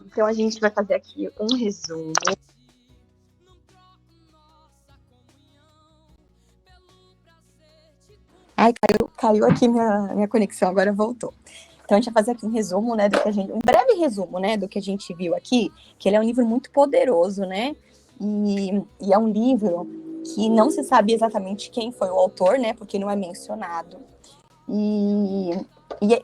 Então a gente vai fazer aqui um resumo. Ai, caiu aqui minha conexão, agora voltou. Então a gente vai fazer aqui um resumo, né, um breve resumo, né, do que a gente viu aqui, que ele é um livro muito poderoso, né, e é um livro que não se sabe exatamente quem foi o autor, né, porque não é mencionado.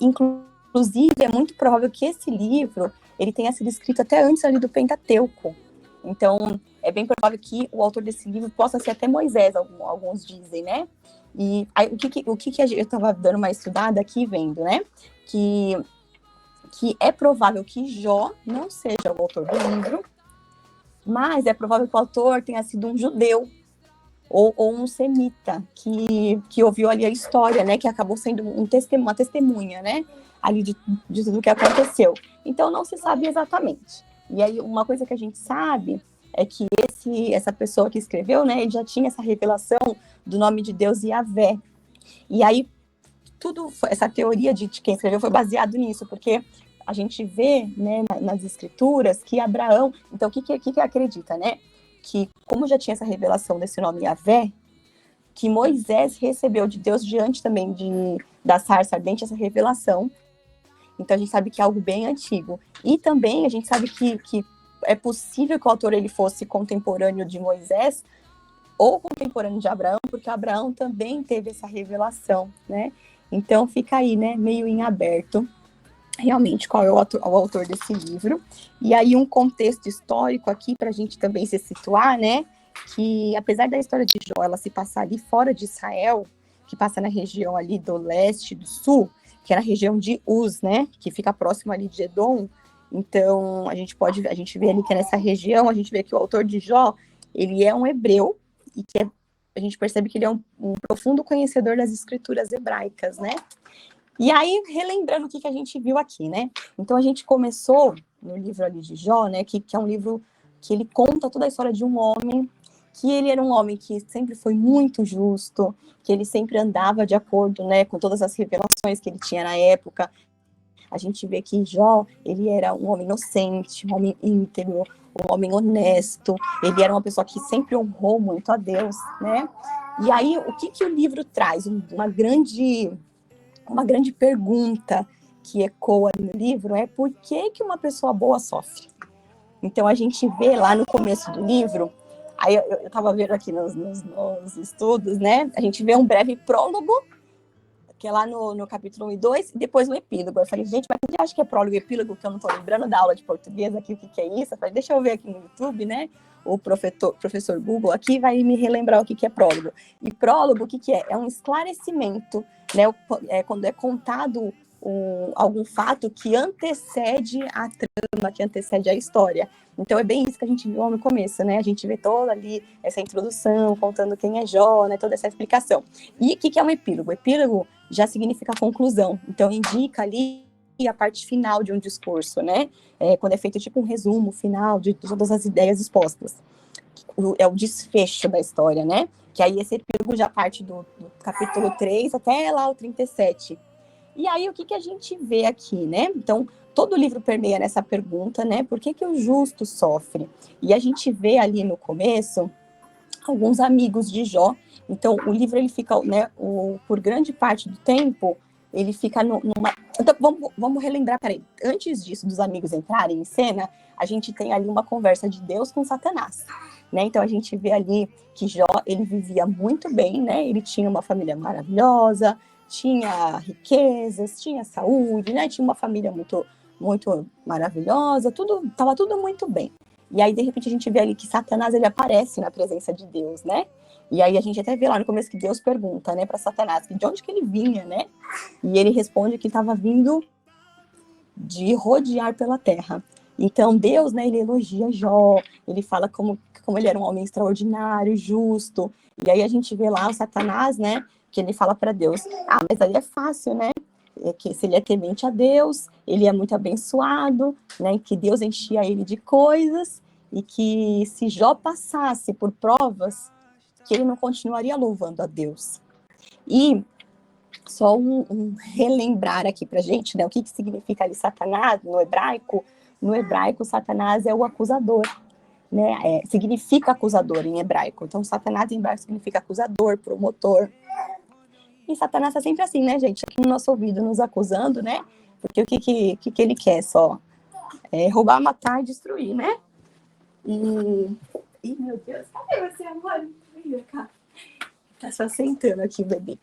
Inclusive, é muito provável que esse livro ele tenha sido escrito até antes ali do Pentateuco. Então, é bem provável que o autor desse livro possa ser até Moisés, alguns dizem, né? E aí, o que eu estava dando uma estudada aqui, vendo, né? Que é provável que Jó não seja o autor do livro, mas é provável que o autor tenha sido um judeu, ou um semita, que ouviu ali a história, né, que acabou sendo uma testemunha, né, ali de tudo que aconteceu. Então, não se sabe exatamente. E aí, uma coisa que a gente sabe é que essa pessoa que escreveu, né, ele já tinha essa revelação do nome de Deus Yahvé. E aí, essa teoria de quem escreveu foi baseado nisso, porque a gente vê, né, nas escrituras que Abraão, então o que acredita, né? Que como já tinha essa revelação desse nome Yahvé, que Moisés recebeu de Deus diante também da sarça ardente essa revelação. Então a gente sabe que é algo bem antigo. E também a gente sabe que é possível que o autor ele fosse contemporâneo de Moisés ou contemporâneo de Abraão, porque Abraão também teve essa revelação, né? Então fica aí, né, meio em aberto realmente qual é o autor desse livro. E aí um contexto histórico aqui para a gente também se situar, né? Que apesar da história de Jó ela se passar ali fora de Israel, que passa na região ali do leste, do sul, que é na região de Uz, né? Que fica próximo ali de Edom. Então a gente vê ali que é nessa região, a gente vê que o autor de Jó, ele é um hebreu e que a gente percebe que ele é um profundo conhecedor das escrituras hebraicas, né? E aí, relembrando o que a gente viu aqui, né? Então, a gente começou no livro ali de Jó, né? Que é um livro que ele conta toda a história de um homem, que ele era um homem que sempre foi muito justo, que ele sempre andava de acordo, né, com todas as revelações que ele tinha na época. A gente vê que Jó, ele era um homem inocente, um homem íntegro, um homem honesto, ele era uma pessoa que sempre honrou muito a Deus, né? E aí, o que o livro traz? Uma grande pergunta que ecoa no livro é por que uma pessoa boa sofre? Então, a gente vê lá no começo do livro, aí eu estava vendo aqui nos estudos, né? A gente vê um breve prólogo, que é lá no capítulo 1 e 2, e depois o epílogo. Eu falei, gente, mas quem acha que é prólogo e epílogo, que eu não estou lembrando da aula de português aqui, o que é isso? Eu falei, deixa eu ver aqui no YouTube, né? O professor Google aqui vai me relembrar o que é prólogo. E prólogo, o que é? É um esclarecimento, né? Quando é contado algum fato que antecede a trama, que antecede a história. Então é bem isso que a gente viu no começo, né? A gente vê toda ali essa introdução, contando quem é Jó, né? Toda essa explicação. E o que é um epílogo? O epílogo já significa conclusão. Então indica ali a parte final de um discurso, né? Quando é feito tipo um resumo final de todas as ideias expostas. É o desfecho da história, né? Que aí esse epílogo já parte do capítulo 3 até lá o 37. E aí, o que a gente vê aqui, né? Então, todo o livro permeia nessa pergunta, né? Por que o justo sofre? E a gente vê ali no começo alguns amigos de Jó. Então, o livro, ele fica, né? Por grande parte do tempo, ele fica numa... Então, vamos relembrar, peraí. Antes disso, dos amigos entrarem em cena, a gente tem ali uma conversa de Deus com Satanás, né? Então, a gente vê ali que Jó, ele vivia muito bem, né? Ele tinha uma família maravilhosa, tinha riquezas, tinha saúde, né? Tinha uma família muito, muito maravilhosa, estava tudo muito bem. E aí, de repente, a gente vê ali que Satanás, ele aparece na presença de Deus, né? E aí a gente até vê lá no começo que Deus pergunta, né, para Satanás, de onde que ele vinha, né? E ele responde que estava vindo de rodear pela terra. Então, Deus, né, ele elogia Jó, ele fala como ele era um homem extraordinário, justo. E aí a gente vê lá o Satanás, né, que ele fala para Deus, mas aí é fácil, né? Que se ele é temente a Deus, ele é muito abençoado, né? Que Deus enchia ele de coisas e que se Jó passasse por provas, que ele não continuaria louvando a Deus. E só um relembrar aqui pra gente, né? O que significa ali Satanás no hebraico. no hebraico, Satanás é o acusador, né? Significa acusador em hebraico. Então, Satanás em hebraico significa acusador, promotor. E Satanás é sempre assim, né, gente? Aqui no nosso ouvido, nos acusando, né? Porque o que ele quer só? Roubar, matar e destruir, né? Ih, meu Deus, cadê você, amor? Vem cá. Tá só sentando aqui, bebê.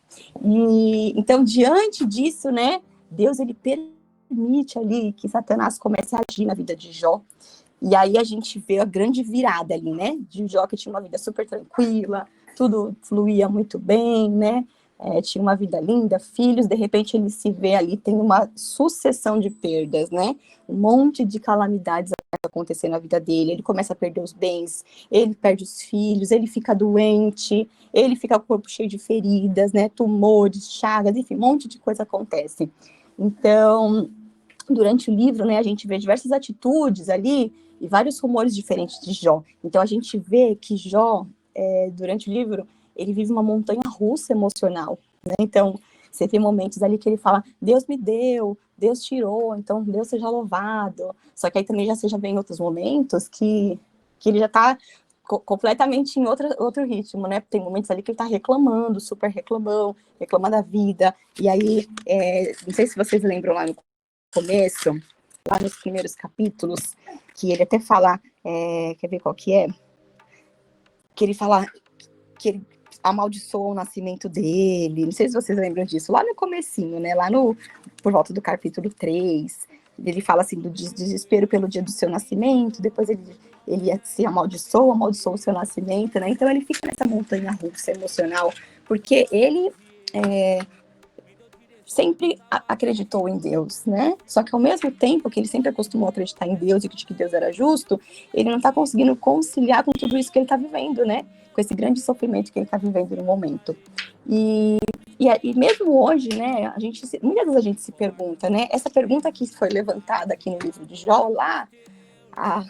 Então, diante disso, né? Deus, ele permite ali que Satanás comece a agir na vida de Jó. E aí a gente vê a grande virada ali, né? De Jó, que tinha uma vida super tranquila, tudo fluía muito bem, né? Tinha uma vida linda, filhos, de repente ele se vê ali, tem uma sucessão de perdas, né? Um monte de calamidades acontecendo na vida dele, ele começa a perder os bens, ele perde os filhos, ele fica doente, ele fica com o corpo cheio de feridas, né? Tumores, chagas, enfim, um monte de coisa acontece. Então, durante o livro, né, a gente vê diversas atitudes ali e vários rumores diferentes de Jó. Então, a gente vê que Jó, durante o livro, ele vive uma montanha-russa emocional, né? Então, você vê momentos ali que ele fala, Deus me deu, Deus tirou, então Deus seja louvado. Só que aí também já vem outros momentos que ele já está completamente em outro ritmo, né? Tem momentos ali que ele está reclamando, super reclamando da vida. E aí, não sei se vocês lembram lá no começo, lá nos primeiros capítulos, que ele até fala, quer ver qual que é? Que ele fala que ele amaldiçoa o nascimento dele, não sei se vocês lembram disso, lá no comecinho, né, por volta do capítulo 3, ele fala assim, do desespero pelo dia do seu nascimento, depois ele se amaldiçoa o seu nascimento, né, então ele fica nessa montanha-russa emocional, porque ele sempre acreditou em Deus, né? Só que ao mesmo tempo que ele sempre acostumou a acreditar em Deus e que Deus era justo, ele não está conseguindo conciliar com tudo isso que ele está vivendo, né? Com esse grande sofrimento que ele está vivendo no momento. E mesmo hoje, né? Muitas vezes a gente se pergunta, né? Essa pergunta que foi levantada aqui no livro de Jó, lá há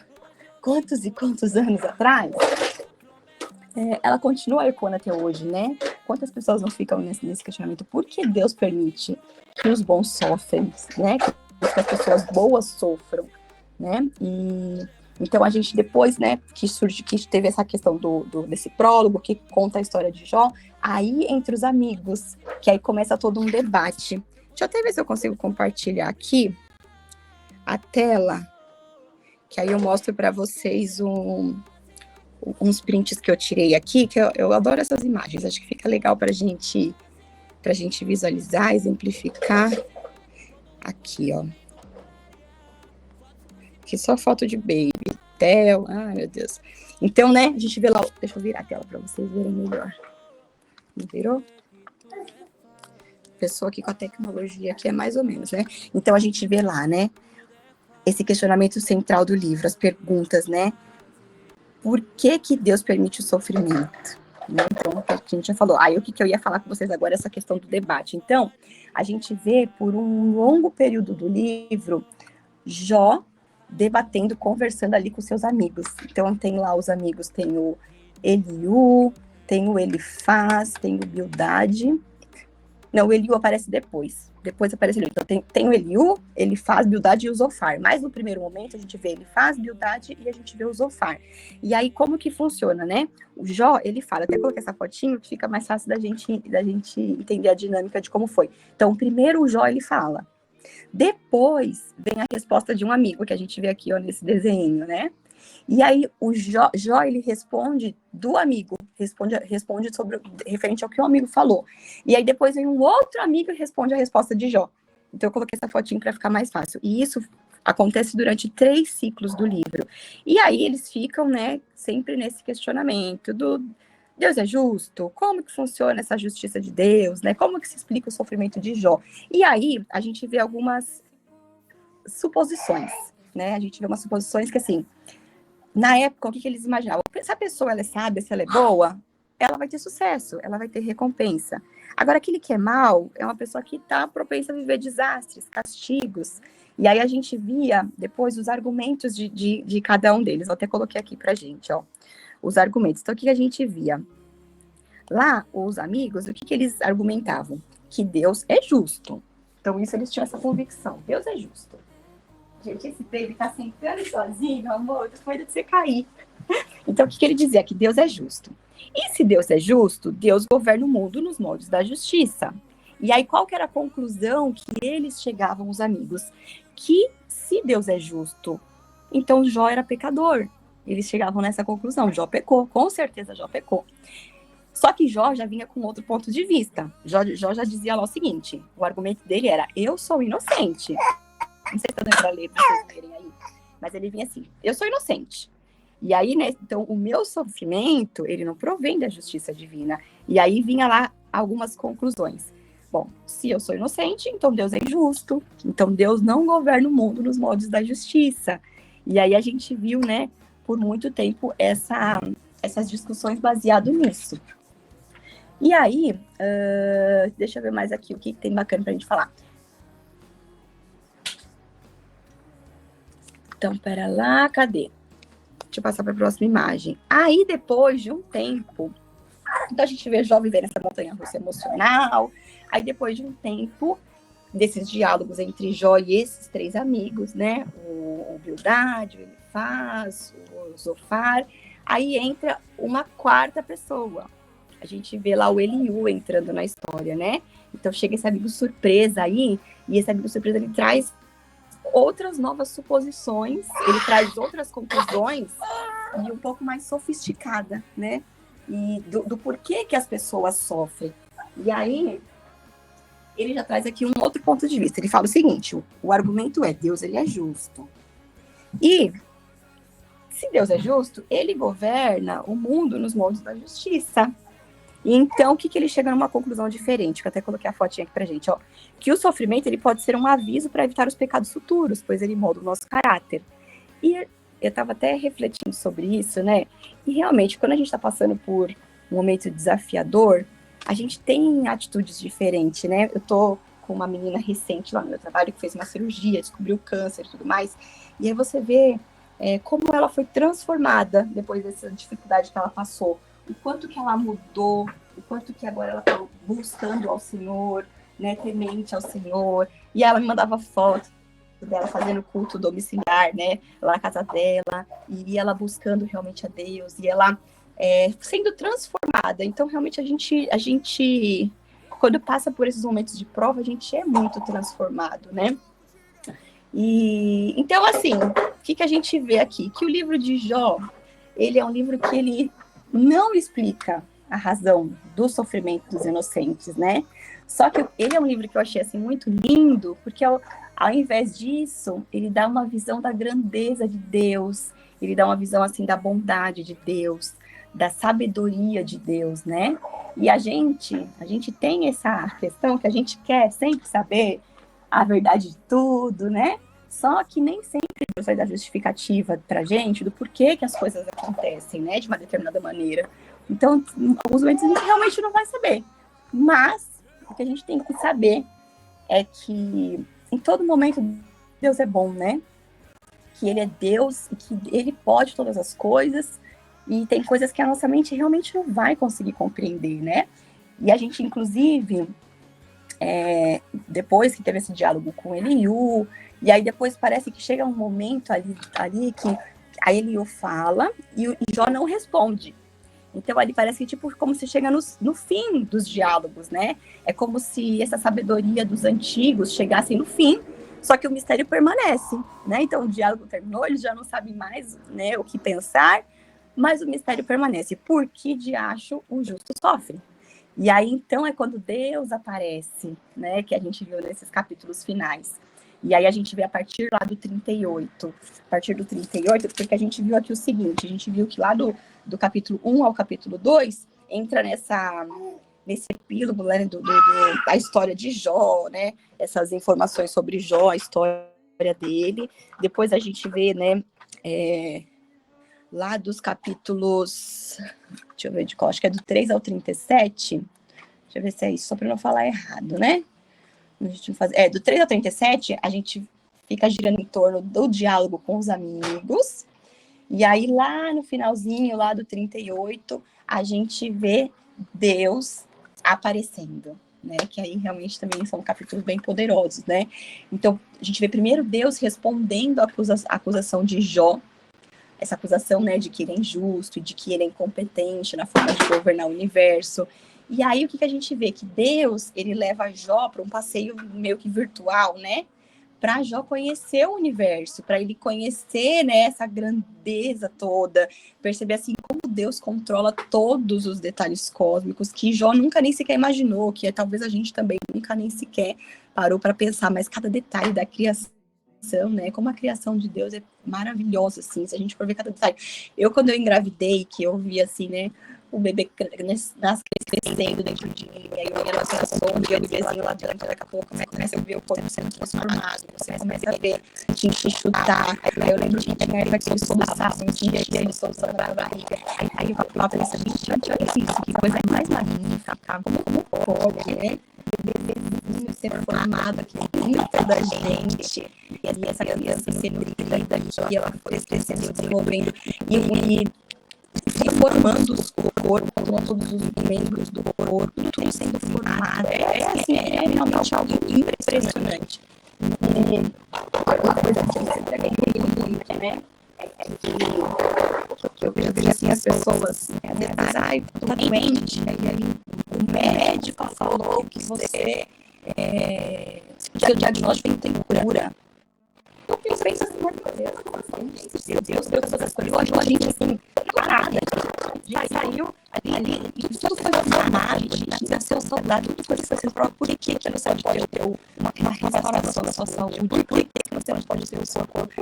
quantos e quantos anos atrás, ela continua ecoando até hoje, né? Quantas pessoas não ficam nesse questionamento? Por que Deus permite que os bons sofrem, né? Que as pessoas boas sofram, né? Então a gente depois, né, que teve essa questão desse prólogo que conta a história de Jó, aí entre os amigos, que aí começa todo um debate. Deixa eu até ver se eu consigo compartilhar aqui a tela, que aí eu mostro para vocês uns prints que eu tirei aqui, que eu adoro essas imagens, acho que fica legal pra gente visualizar, exemplificar. Aqui, ó. Aqui só foto de baby, Theo, ai meu Deus. Então, né, a gente vê lá, deixa eu virar a tela pra vocês verem melhor. Não virou? Pessoa aqui com a tecnologia aqui é mais ou menos, né? Então a gente vê lá, né, esse questionamento central do livro, as perguntas, né? Por que Deus permite o sofrimento? Né? Então, a gente já falou. Aí, o que eu ia falar com vocês agora é essa questão do debate. Então, a gente vê por um longo período do livro Jó debatendo, conversando ali com seus amigos. Então, tem lá os amigos, tem o Eliú, tem o Elifaz, tem o Bildade. Não, o Eliú aparece depois. Depois aparece ele. Então, tem o Eliú, Elifaz, Bildade e o Zofar. Mas no primeiro momento, a gente vê Elifaz, Bildade e a gente vê o Zofar. E aí, como que funciona, né? O Jó, ele fala, até coloquei essa fotinho, que fica mais fácil da gente entender a dinâmica de como foi. Então, primeiro o Jó, ele fala. Depois, vem a resposta de um amigo, que a gente vê aqui, ó, nesse desenho, né? E aí o Jó ele responde do amigo, responde referente ao que o amigo falou. E aí depois vem um outro amigo e responde a resposta de Jó. Então eu coloquei essa fotinho para ficar mais fácil. E isso acontece durante 3 ciclos do livro. E aí eles ficam, né, sempre nesse questionamento do Deus é justo? Como que funciona essa justiça de Deus, né? Como que se explica o sofrimento de Jó? E aí a gente vê algumas suposições, né? A gente vê umas suposições que, assim, na época, o que eles imaginavam? Se a pessoa ela é sábia, se ela é boa, ela vai ter sucesso, ela vai ter recompensa. Agora, aquele que é mal é uma pessoa que está propensa a viver desastres, castigos. E aí a gente via depois os argumentos de cada um deles. Eu até coloquei aqui pra gente, ó, os argumentos. Então, o que a gente via? Lá, os amigos, o que eles argumentavam? Que Deus é justo. Então, isso eles tinham essa convicção. Deus é justo. Gente, esse baby tá sentando sozinho, amor, depois de você cair. Então, o que ele dizia? Que Deus é justo. E se Deus é justo, Deus governa o mundo nos moldes da justiça. E aí, qual que era a conclusão que eles chegavam, os amigos? Que se Deus é justo, então Jó era pecador. Eles chegavam nessa conclusão. Jó pecou, com certeza Jó pecou. Só que Jó já vinha com outro ponto de vista. Jó já dizia lá o seguinte, o argumento dele era, eu sou inocente. Não sei se tá dando pra ler, pra vocês verem aí. Mas ele vinha assim, eu sou inocente. E aí, né, então, o meu sofrimento, ele não provém da justiça divina. E aí vinha lá algumas conclusões. Bom, se eu sou inocente, então Deus é injusto. Então Deus não governa o mundo nos moldes da justiça. E aí a gente viu, né, por muito tempo, essas discussões baseadas nisso. E aí, deixa eu ver mais aqui o que tem bacana pra gente falar. Então, pera lá, cadê? Deixa eu passar para a próxima imagem. Aí, depois de um tempo, então a gente vê Jó viver nessa montanha-russa emocional. Aí, depois de um tempo, desses diálogos entre Jó e esses três amigos, né? O Bildad, o Elifaz, o Zofar. Aí entra uma quarta pessoa. A gente vê lá o Eliú entrando na história, né? Então chega esse amigo surpresa aí, e esse amigo surpresa ele traz outras novas suposições, ele traz outras conclusões e um pouco mais sofisticada, né? E do porquê que as pessoas sofrem. E aí, ele já traz aqui um outro ponto de vista. Ele fala o seguinte, o argumento é, Deus ele é justo. E, se Deus é justo, ele governa o mundo nos moldes da justiça. E então, o que ele chega numa conclusão diferente? Que eu até coloquei a fotinha aqui pra gente, ó. Que o sofrimento, ele pode ser um aviso para evitar os pecados futuros, pois ele molda o nosso caráter. E eu estava até refletindo sobre isso, né? E realmente, quando a gente está passando por um momento desafiador, a gente tem atitudes diferentes, né? Eu tô com uma menina recente lá no meu trabalho que fez uma cirurgia, descobriu câncer e tudo mais. E aí você vê como ela foi transformada depois dessa dificuldade que ela passou. O quanto que ela mudou, o quanto que agora ela está buscando ao Senhor, né, temente ao Senhor. E ela me mandava fotos dela fazendo culto domiciliar, né, lá na casa dela, e ela buscando realmente a Deus, e ela sendo transformada. Então, realmente, a gente, quando passa por esses momentos de prova, a gente é muito transformado, né? E, então, assim, o que a gente vê aqui? Que o livro de Jó, ele é um livro que ele não explica a razão do sofrimento dos inocentes, né? Só que ele é um livro que eu achei, assim, muito lindo, porque ao invés disso, ele dá uma visão da grandeza de Deus, ele dá uma visão, assim, da bondade de Deus, da sabedoria de Deus, né? E a gente tem essa questão que a gente quer sempre saber a verdade de tudo, né? Só que nem sempre Deus vai dar justificativa pra gente do porquê que as coisas acontecem, né? De uma determinada maneira. Então, em alguns momentos a gente realmente não vai saber. Mas o que a gente tem que saber é que em todo momento Deus é bom, né? Que ele é Deus e que ele pode todas as coisas. E tem coisas que a nossa mente realmente não vai conseguir compreender, né? E a gente, inclusive, depois que teve esse diálogo com Eliú, e aí depois parece que chega um momento ali que a Eliú fala e Jó não responde. Então ali parece que tipo como se chega no fim dos diálogos, né? É como se essa sabedoria dos antigos chegasse no fim, só que o mistério permanece, né? Então o diálogo terminou, eles já não sabem mais, né, o que pensar, mas o mistério permanece. Por que diacho o justo sofre? E aí, então, é quando Deus aparece, né, que a gente viu nesses capítulos finais. E aí a gente vê a partir lá do 38. A partir do 38, porque a gente viu aqui o seguinte, a gente viu que lá do capítulo 1 ao capítulo 2, entra nesse epílogo, né, da história de Jó, né, essas informações sobre Jó, a história dele. Depois a gente vê, né, lá dos capítulos, deixa eu ver de qual, acho que é do 3 ao 37, deixa eu ver se é isso, só para não falar errado, né? Do 3 ao 37, a gente fica girando em torno do diálogo com os amigos, e aí lá no finalzinho, lá do 38, a gente vê Deus aparecendo, né? Que aí realmente também são capítulos bem poderosos, né? Então, a gente vê primeiro Deus respondendo a acusação de Jó, essa acusação, né, de que ele é injusto, de que ele é incompetente na forma de governar o universo. E aí, o que a gente vê? Que Deus, ele leva Jó para um passeio meio que virtual, né? Para Jó conhecer o universo, para ele conhecer, né, essa grandeza toda, perceber assim como Deus controla todos os detalhes cósmicos que Jó nunca nem sequer imaginou, que talvez a gente também nunca nem sequer parou para pensar, mas cada detalhe da criação, né, como a criação de Deus é maravilhosa, assim, se a gente for ver cada detalhe. Quando eu engravidei, que eu vi, assim, né, o bebê crescendo dentro de mim, aí eu ia na sombra, e o bebezinho lá dentro, daqui a pouco começa a ver o corpo sendo transformado, você começa a ver, tinha que chutar, aí eu lembro que tinha aqueles soluçados, tinha aqueles soluçados na barriga, aí eu falava pensando, gente, olha isso, que coisa mais magnífica, como pode, né? O bebezinho ser formado aqui dentro da gente, e essa criança ser nutrida aqui, ela foi crescendo, desenvolvendo, e formando o corpo, todos os membros do corpo, tudo sendo formado. É realmente algo impressionante. Uma coisa que eu sempre acredito muito, né? Que eu vejo assim, as pessoas, às vezes, tô doente, e aí o médico falou que você, seu diagnóstico tem cura. Eu pensei assim, meu Deus, todas essas coisas. Hoje a gente, assim, parada, já saiu ali, tudo foi formado, nasceu saudade, tudo foi sendo provado. Por que você não pode ter uma restauração da sua saúde? Por que você não pode ter o seu corpo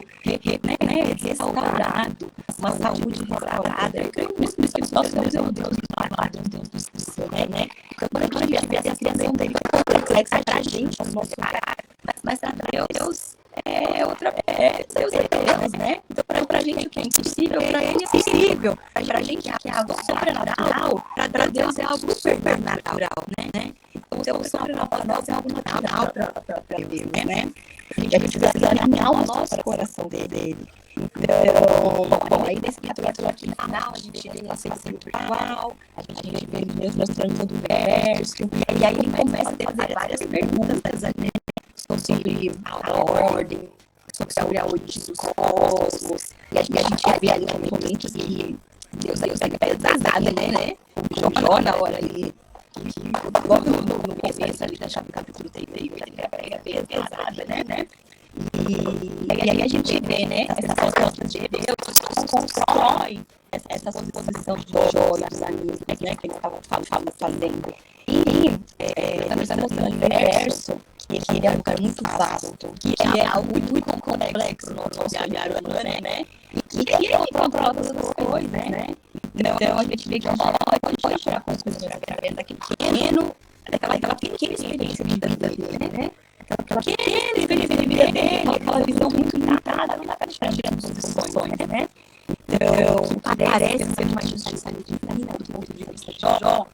restaurado, uma saúde restaurada? Eu creio nisso, nosso Deus é um Deus maravilhoso, um Deus do céu, né? Quando a gente vê a criação dele, é complexa pra gente, mas pra Deus Deus é Deus, né? Então, pra gente o que é impossível, pra ele é possível. Pra gente que é algo sobrenatural, pra Deus é algo supernatural, né? Então, o sobrenatural é algo natural pra Deus, né? E a gente precisa alinhar o nosso coração dele. Então, bom, aí nesse capítulo aqui no final, a gente vê a ascensão virtual, a gente vê Deus mostrando todo o universo, e aí ele começa a fazer várias perguntas, né? Sobre a ordem, sobre a origem dos cosmos, e a gente vê ali também momentos que Deus é pesado, né? O Jó na hora ali, logo no começo ali da chave do capítulo 38, ele é pesada, né? E aí a gente vê, né, essas respostas de Deus constrói essa suposição de Jó e dos amigos, né, que eles estavam fazendo. E também está mostrando o universo, que ele é um lugar muito vasto, que é algo muito complexo no nosso olhar humano, né? E que ele controla todas as coisas, né? Então a gente vê que pode tirar conclusões através daquele daquela pequena experiência de vida dele, né? Aquela pequena experiência de vida dele, aquela visão muito limitada, não dá para tirar conclusões, né? Então, parece ser uma justiça divina do ponto de vista de Jó,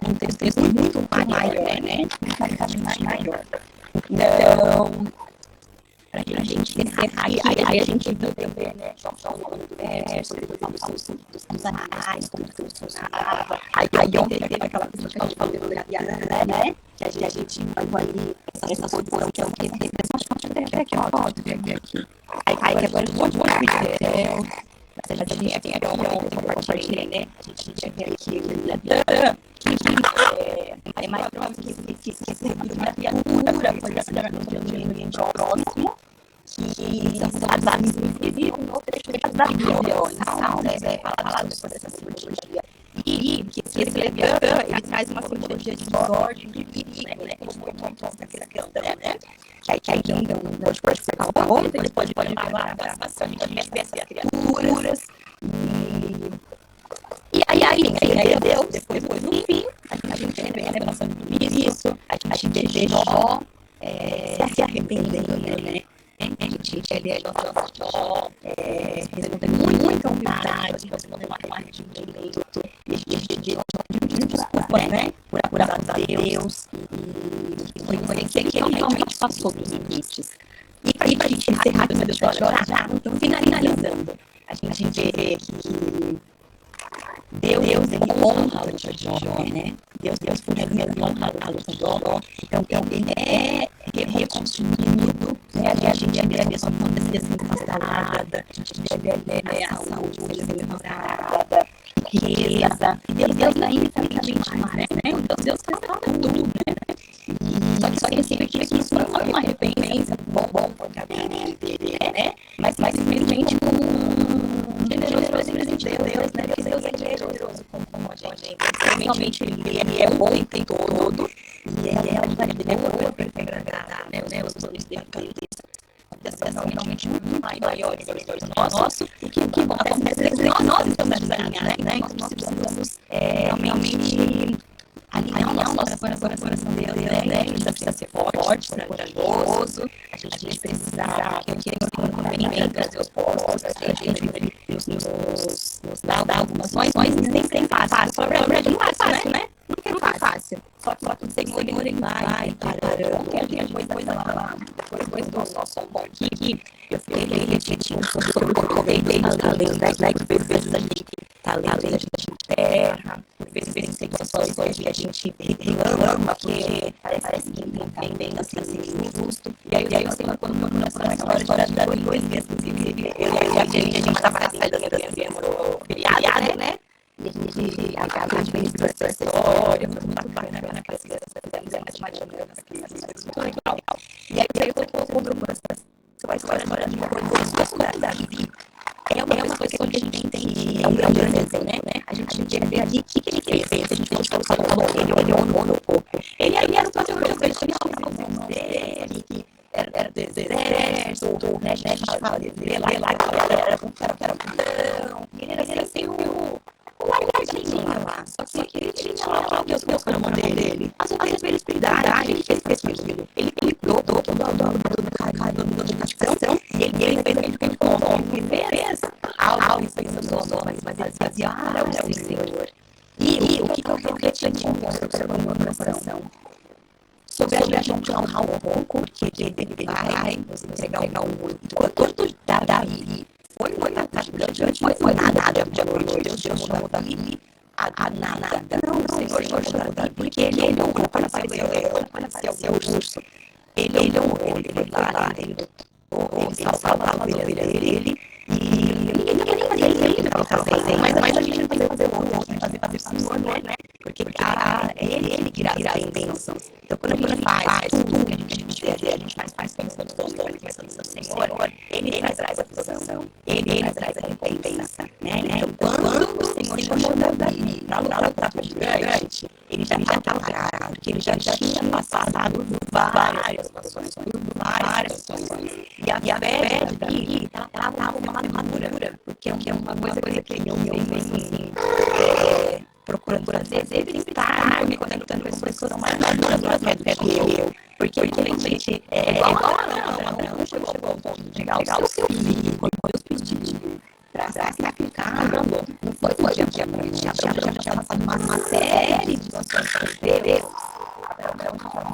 um texto muito maior, né? Maior. Então, pra gente encerrar, aí a gente viu também, né? Jó falando do universo, dos animais, como tudo funcionava. Aí ontem teve aquela coisa que a gente falou do Ariana, né? Que a gente viu ali essa posição que é o que acho que até aqui, ó, aqui. Aí agora um monte de vídeo. Mas a gente tinha aqui ontem, eu compartilhei, né? A gente tinha aqui que é mais provável que serviu de uma criatura, foi considerado um ambiente próximo, que são as aves invisíveis, no trecho da Bíblia, né? Falado sobre essa simbologia. E que esse Leviatã, ele traz uma simbologia de desordem, de perigo, né? Como foi muito naquela questão, né? Que aí não pode ser calma ontem, ele pode levar a bastante de essas criaturas. E aí Deus, depois no fim, a gente vê a revelação do isso, a gente vê Jó se arrependendo, né? A gente vê Jó recebendo muita humildade, respondendo uma arrependimento, e a gente vê Jó pedindo desculpa, né? Por acusar Deus, e foi que ele realmente passou dos limites. E pra gente encerrar, então finalizando, a gente vê que Deus ele honra a luta de Jó, né? Deus por ele honra a luta de Jó. Então, ele é reconstruído, né? A gente vê a pessoa acontecer assim, restaurada, a gente vê a saúde seja restaurada, riqueza. E Deus ainda infinitamente mais, né? Então, Deus restaura tudo, né? Só que assim, isso não foi uma arrependência bom porque a dele, né? Mas simplesmente um generoso presente de Deus, né? Porque Deus é generoso como a gente. Realmente ele é bom em tempo todo. E a vontade dele é boa para agradar, né? Os planos dele são realmente muito maiores do nosso. O que acontece é que nós estamos desalinhados, né? Nós precisamos realmente alinhar o nosso coração dele, né? A gente precisa ser forte, ser corajoso. A gente precisa que ele venha trazer os postos, a gente nos dá algumas noções, nem sempre é fácil. A verdade não é fácil, né? Nunca é fácil. Só que o Senhor, ele vai parando, que a gente depois do nosso ponto aqui, eu fiquei refletindo sobre o que eu dei além das vezes a gente tá lendo, a gente terra, por vezes tem situações que a gente reclama, porque parece que não tem bem assim, justo. E aí eu sei quando eu começo a história de dar dois meses, inclusive, a gente estava na saída do feriado, né? E a gente acaba de ver essa história, foi muito bacana para as crianças, fizemos uma dinâmica, muito legal. E aí eu estou procurando essa história de uma coisa da vida. É uma coisa que a gente entende, é um grande exemplo, né? A gente vê ali o que ele fez. A gente falou, ele honrou no corpo. Ele era o pastor de Deus, tinha os dele, que era do exército, né? A gente fala dele lá, que era um ele era assim, o largadinho lá. Só que ele tinha lá Deus colocou na mão dele. As outras espiritualidade, ele fez aquilo. Ele doou todo o dedicação e ele fez aquilo que ele contou. Ele fez algo que fez seus homens, mas ele fazia para o Senhor. E o que eu refleti sobre o meu coração? Sobre a gente honrar um pouco, porque ele vai nos entregar muito. Quanto Davi foi nada de amor de Deus chamou Davi a nada. Não, o Senhor chamou Davi porque ele não apareceu o leão, apareceu o urso. Ele foi lá, ele salvava as ovelhas dele. E ninguém fazia isso que ele estava fazendo, mas a gente não tem que fazer o outro, a gente tem que fazer o Senhor, né? Porque ele que irá as bênçãos. Então, quando a gente faz tudo que a gente fizer, a gente faz pensando no Senhor, ele traz a provisão, ele traz a recompensa, né? Então, quando o Senhor chamou Davi para lutar por gigante, ele já estava preparado, porque ele já tinha passado por várias situações, e a fé de Davi, ela estava uma madura, porque é uma coisa que eu venho procurando fazer, sempre estar me conectando com pessoas mais maduras na fé do que eu, porque gente é igual não chegou ao ponto de chegar ao seu filho, como Deus pediu, para sacrificá-lo, não foi dia a noite, já tinha passado uma série de situações para Deus,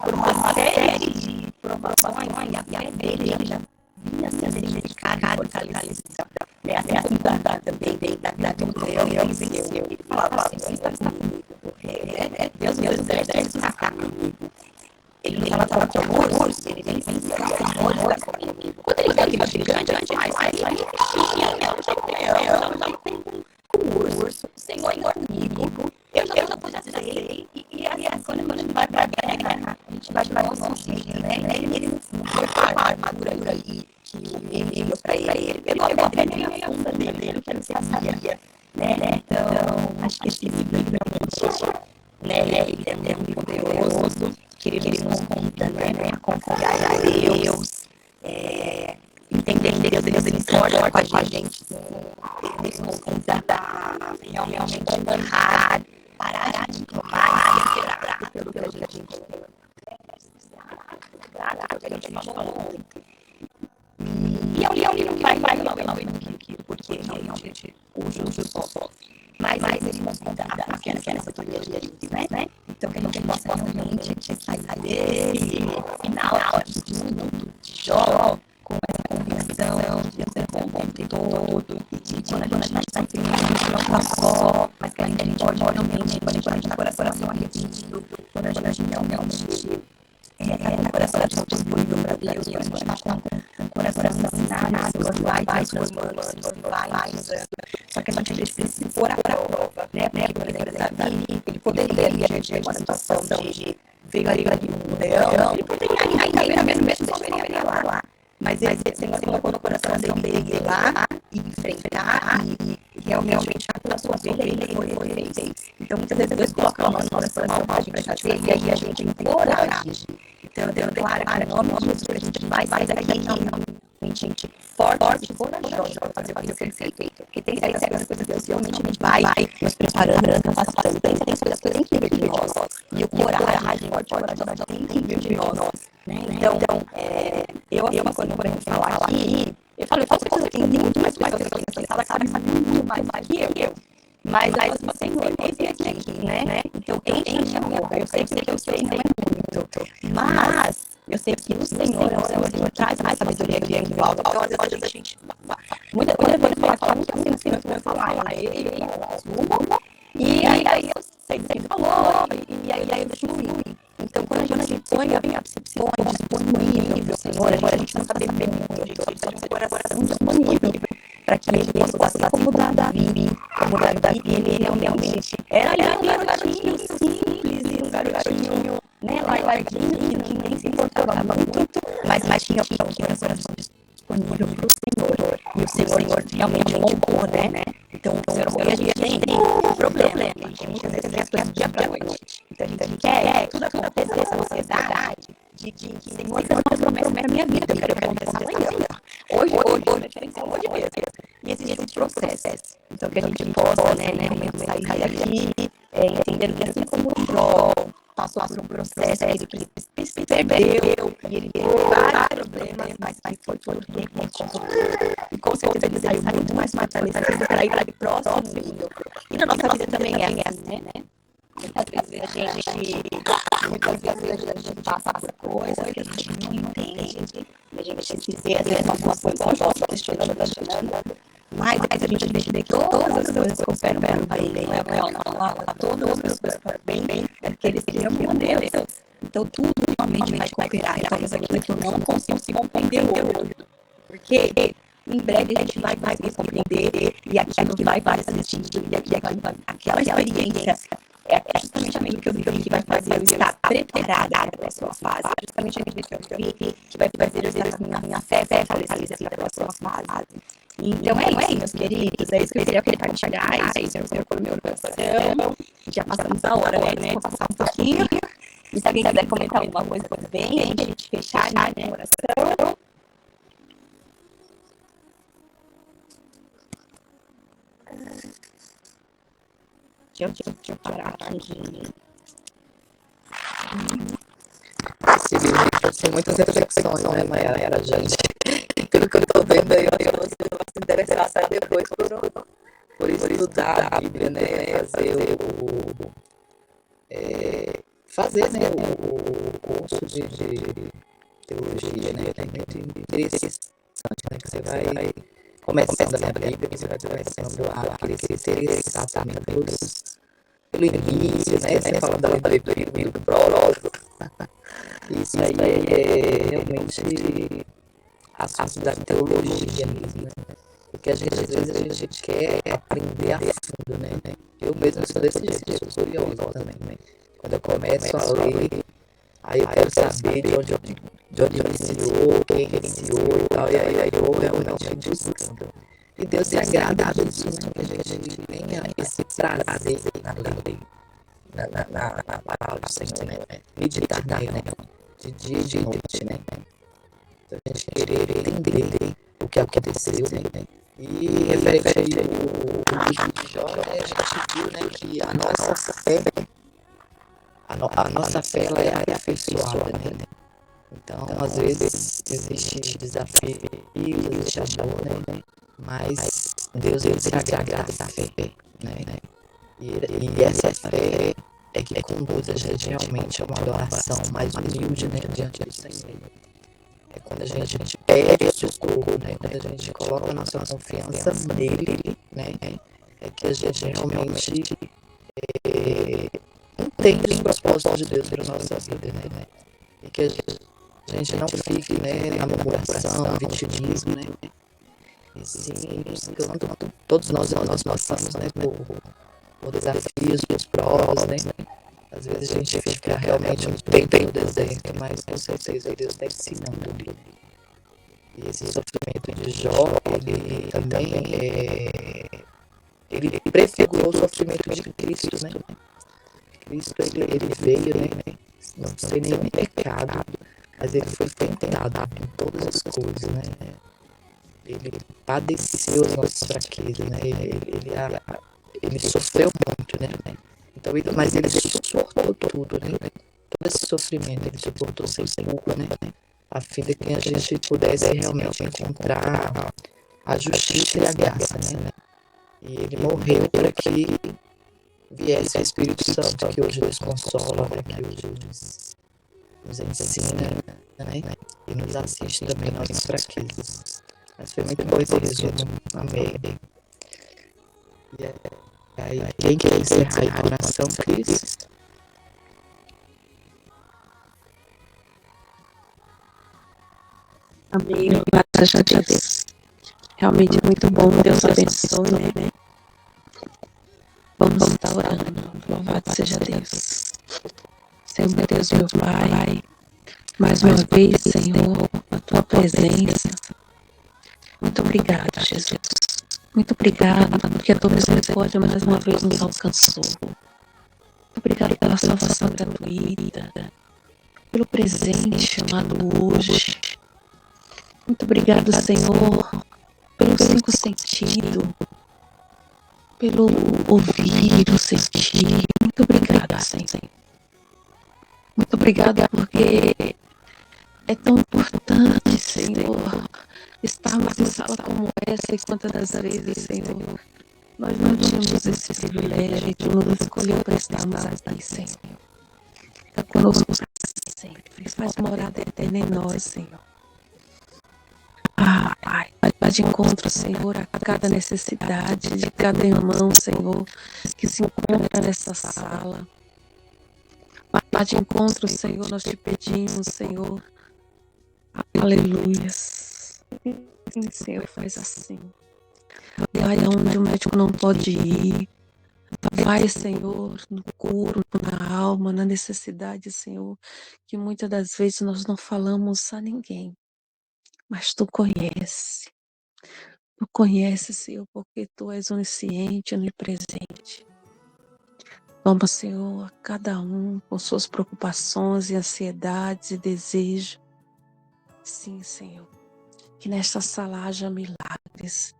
por uma série de provações, e a fé dele já vinha sendo dedicada, fortalecida, né? Assim também da leão venceu. Ele falava assim, Deus está comigo. Deus está comigo. Ele não estava com orgulho, ele vencia o orgulho está comigo. Quando ele deu aquele gigante, aí o urso, o Senhor é comigo. Eu já pude dizer, e assim, quando a gente vai para a guerra, a gente vai para o nosso filho, né? Ele foi para a armadura aí, que ele deu para ele, pegou a pedrinha na bunda dele, que ele sabia, né? Então, acho que esse livro realmente, né? Ele é muito poderoso, que ele nos conta, né? A confiar em Deus, entender que Deus ele importa com a gente, ele nos conta realmente honrar, parar de reclamar e ser grato pelo que a gente encontrou. Grato pelo que a gente falou. E é um livro que vai porque realmente o justo sofre. Mas ele nos conta a pequena sabedoria de Deus, né? Então que a gente possa realmente sair desse final de mundo de Jó com essa convicção de Deus é bom o tempo todo, e de quando a gente está em frente, a gente não está só, mas que a realmente quando a gente está com o coração arrependido, quando a gente realmente está com o coração disponível para Deus, quando a gente está com o coração assassinado, o Senhor vai transformando, o Senhor vai usando. Só que a gente precisa se pôr à prova, né? Porque, por exemplo, Davi, ele poderia ir diante de uma situação de veio ali um leão, ele poderia ainda mesmo poderia lá. Mas ele colocou no coração dele ir lá e enfrentar e realmente a sua ovelha ele foi feito. Então, muitas vezes Deus coloca o nosso coração para a gente fazer e aí a gente não tem coragem. Então, eu declaro que em nome de Jesus a gente vai sair daqui realmente forte e corajosa para fazer o que tem que ser feito. Porque tem certas coisas que Deus realmente vai nos preparando, nos capacitando. Tem coisas que tem que vir de nós. E o coragem, forte e corajosa tem que vir de nós. Então, eu quando eu falar aqui, eu faço coisas que tem muito mais pessoas que nessa sala que sabem muito mais que eu. Mas o Senhor teve aqui, né? Então, enche a minha boca. Eu sei que o que eu sei não é muito. Mas eu sei que o Senhor traz mais sabedoria aqui do alto. Então, às vezes a gente... Muitas vezes eu falo muito assim, assim, eu falar. Ele assumo. E aí eu sei que ele falou. E aí eu deixo fluir. Então, quando a gente põe a psicóloga disponível, Senhor, a gente não sabe bem muito. A gente precisa de um coração disponível para que ele possa ser como Davi, ele realmente era um garotinho simples e um garotinho, né, largadinho, que ninguém se importava muito, mas tinha o coração disponível para o Senhor. E o Senhor realmente honrou, né? Então, hoje a gente tem um problema, a gente muitas vezes quer as coisas dia para noite. Então, a gente quer que tudo aconteça nessa sociedade de que, Senhor, fez uma promessa na minha vida, eu quero que aconteça amanhã. Hoje, tem que ser hoje mesmo. E existe esse processo. Então, que a gente possa, né, sair daqui, entender que assim como o Jó passou por um processo, ele se perdeu, e ele teve vários problemas, mas foi porque ele encontrou. E com certeza ele saiu muito mais fortalecido para ir para o próximo nível. E na nossa vida também é assim, né? Muitas vezes a gente passa por coisas que a gente não entende, a gente se vê, às vezes, alguma coisa questionando, mas a gente vê que todas as coisas cooperam para o bem, não é todas as coisas para o bem, é porque eles amam a Deus. Então, tudo realmente vai cooperar. E talvez aquilo que eu não consigo se compreender hoje, porque em breve a gente vai compreender e aquilo que vai fazer sentido, e aquela experiência é justamente aquilo que eu vi que vai fazer eu estar preparada para a próxima fase. É justamente aquilo que eu vi que vai fazer eu estar com a minha fé fortalecida para a próxima fase. Então é isso, meus queridos. É isso que eu queria compartilhar. É isso que o Senhor colocou no meu coração. Já passamos a hora, né? Vou passar um pouquinho. E se alguém quiser comentar alguma coisa, bem, a gente fechar, né? O coração. Deixa eu parar aqui. Esse livro tem muitas reflexões, né, Mayara, gente? Pelo que eu estou vendo aí, eu acho que você vai se interessar depois por estudar a Bíblia, né? Fazer o curso de teologia, né? É muito interessante, né? Que você vai começando a ler a Bíblia, você vai começando a querer se interessar também pelo início, né? Você fala da leitura do prólogo. Isso aí é realmente assunto da teologia mesmo, né? Porque às vezes a gente quer aprender a fundo, né? Eu mesmo sou desse jeito, eu sou curioso também, né? Quando eu começo a ler, aí eu quero saber de onde iniciou, quem iniciou e tal, e aí eu realmente buscando. E Deus se agrada disso, né? Que a gente tenha esse prazer na lei, na palavra do Senhor, né? Meditar nela, de dia e de noite, né? Então a gente querer entender o que aconteceu, né? E referente ao livro de Jó, né, a gente viu, né, que a nossa fé ela é aperfeiçoada, né? Então, às vezes, existe desafio, existe a dor, né? Mas Deus ele se agrada da fé, né? E essa fé é que conduz a gente realmente a uma adoração mais humilde, né, diante do Senhor. É quando a gente pede o socorro, né? Quando a gente coloca a nossa confiança nele, né? É que a gente realmente entende os propósitos de Deus para a nossa vida, né? E que a gente não fique, né, na murmuração, vitimismo, né? E sim, buscando, todos nós passamos, né, por desafios, por provas, né? Às vezes a gente fica realmente um tempo no deserto, mas com certeza Deus está ensinando ali. E esse sofrimento de Jó, ele também ele prefigurou o sofrimento de Cristo, né? Cristo, ele veio, né, não sem nenhum pecado, mas ele foi tentado em todas as coisas, né? Ele padeceu as nossas fraquezas, né? Ele sofreu muito, né? Então, mas ele suportou tudo, né? Todo esse sofrimento, ele suportou sem culpa, né? A fim de que a gente pudesse realmente encontrar a justiça e a graça, né? E ele morreu para que viesse o Espírito Santo, que hoje nos consola, né? Que hoje nos ensina, né? E nos assiste também nas nossas fraquezas. Mas foi muito bom esse resumo. Amém. E aí, quem quer encerrar aí com oração, Cris? Amém. Graças a Deus. Realmente é muito bom. Deus abençoe, né? Vamos estar orando. Louvado seja Deus. Senhor, meu Deus, meu Pai, mais uma vez, Senhor, a tua presença. Muito obrigado, Jesus. Muito obrigado, porque a tua misericórdia mais uma vez nos alcançou. Muito obrigado pela salvação gratuita, pelo presente chamado hoje. Muito obrigado, Senhor, pelo cinco sentido, pelo ouvir, o sentir. Muito obrigada, Senhor. Muito obrigada porque é tão importante, Senhor, estarmos em sala como essa e quantas das vezes, Senhor, nós não tínhamos esse privilégio e Tu nos escolheu para estarmos aqui, Senhor. Fica conosco para sempre. Faz morada eterna em nós, Senhor. Pai, vai de encontro, Senhor, a cada necessidade de cada irmão, Senhor, que se encontra nessa sala. Vai de encontro, Senhor, nós te pedimos, Senhor. Aleluias. Sim, Senhor, faz assim. Vai aonde o médico não pode ir. Vai, Senhor, no corpo, na alma, na necessidade, Senhor, que muitas das vezes nós não falamos a ninguém. Mas Tu conhece. Tu conheces, Senhor, porque Tu és onisciente, onipresente. Toma, Senhor, a cada um com suas preocupações e ansiedades e desejos. Sim, Senhor, que nesta sala haja milagres.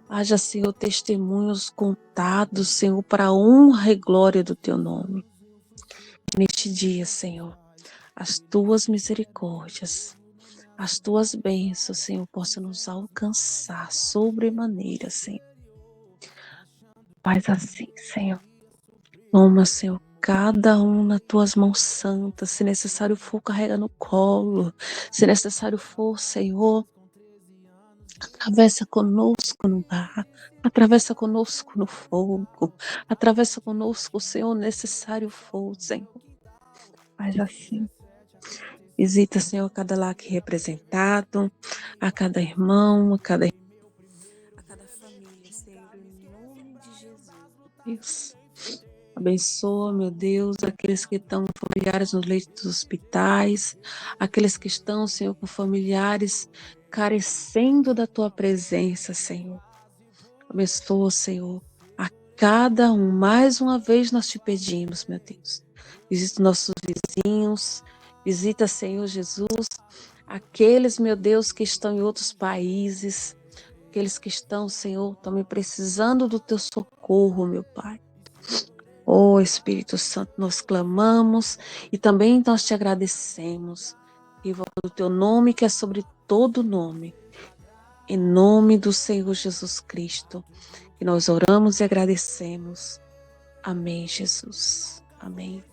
Haja, Senhor, testemunhos contados, Senhor, para a honra e glória do Teu nome. Neste dia, Senhor, as Tuas misericórdias, as Tuas bênçãos, Senhor, possam nos alcançar sobremaneira, Senhor. Faz assim, Senhor. Toma, Senhor, cada um nas Tuas mãos santas. Se necessário for, carrega no colo. Se necessário for, Senhor, atravessa conosco no mar. Atravessa conosco no fogo. Atravessa conosco, Senhor, necessário for, Senhor. Faz assim. Visita, Senhor, cada lar aqui representado, a cada irmão, a cada família, Senhor, em nome de Jesus. Abençoa, meu Deus, aqueles que estão com familiares nos leitos dos hospitais, aqueles que estão, Senhor, com familiares carecendo da Tua presença, Senhor. Abençoa, Senhor, a cada um. Mais uma vez nós Te pedimos, meu Deus. Visita nossos vizinhos, visita, Senhor Jesus, aqueles, meu Deus, que estão em outros países, aqueles que estão, Senhor, também precisando do Teu socorro, meu Pai. Oh, Espírito Santo, nós clamamos e também nós Te agradecemos. Invocando o Teu nome, que é sobre todo nome. Em nome do Senhor Jesus Cristo, que nós oramos e agradecemos. Amém, Jesus. Amém.